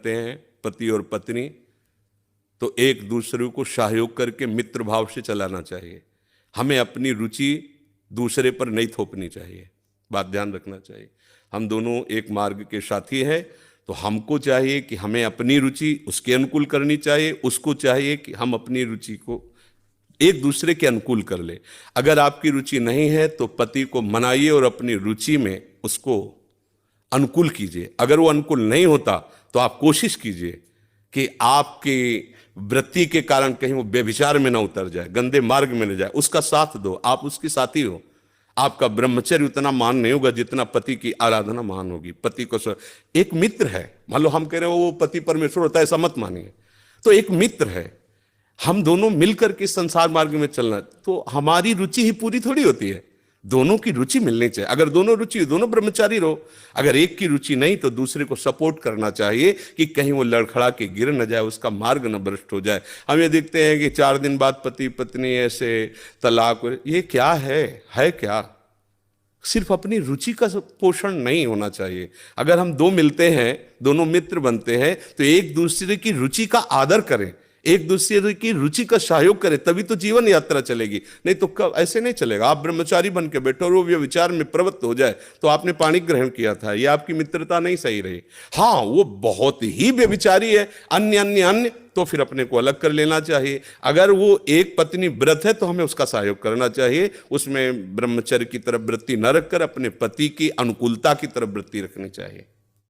करते हैं पति और पत्नी, तो एक दूसरे को सहयोग करके मित्र भाव से चलाना चाहिए। हमें अपनी रुचि दूसरे पर नहीं थोपनी चाहिए, बात ध्यान रखना चाहिए। हम दोनों एक मार्ग के साथी हैं, तो हमको चाहिए कि हमें अपनी रुचि उसके अनुकूल करनी चाहिए, उसको चाहिए कि हम अपनी रुचि को एक दूसरे के अनुकूल कर ले। अगर आपकी रुचि नहीं है तो पति को मनाइए और अपनी रुचि में उसको अनुकूल कीजिए। अगर वो अनुकूल नहीं होता तो आप कोशिश कीजिए कि आपकी वृत्ति के कारण कहीं वो व्यभिचार में ना उतर जाए, गंदे मार्ग में न जाए, उसका साथ दो, आप उसकी साथी हो। आपका ब्रह्मचर्य उतना मान नहीं होगा जितना पति की आराधना मान होगी। पति को एक मित्र है, मान लो हम कह रहे हो वो पति परमेश्वर होता है, ऐसा मत मानिए। तो एक मित्र है, हम दोनों मिलकर के संसार मार्ग में चलना, तो हमारी रुचि ही पूरी थोड़ी होती है, दोनों की रुचि मिलनी चाहिए। अगर दोनों रुचि, दोनों ब्रह्मचारी रहो। अगर एक की रुचि नहीं तो दूसरे को सपोर्ट करना चाहिए कि कहीं वो लड़खड़ा के गिर न जाए, उसका मार्ग न भ्रष्ट हो जाए। हम ये देखते हैं कि 4 दिन बाद पति पत्नी ऐसे तलाक, ये क्या है क्या? सिर्फ अपनी रुचि का पोषण नहीं होना चाहिए। अगर हम दो मिलते हैं, दोनों मित्र बनते हैं, तो एक दूसरे की रुचि का आदर करें, एक दूसरे की रुचि का सहयोग करें, तभी तो जीवन यात्रा चलेगी। नहीं तो कब ऐसे नहीं चलेगा। आप ब्रह्मचारी बन के बैठो और वो व्यभिचार में प्रवृत्त हो जाए, तो आपने पानी ग्रहण किया था, ये आपकी मित्रता नहीं सही रही। हाँ, वो बहुत ही व्यभिचारी है, अन्य, तो फिर अपने को अलग कर लेना चाहिए। अगर वो एक पत्नी व्रत है तो हमें उसका सहयोग करना चाहिए, उसमें ब्रह्मचर्य की तरफ वृत्ति न रखकर अपने पति की अनुकूलता की तरफ वृत्ति रखनी चाहिए।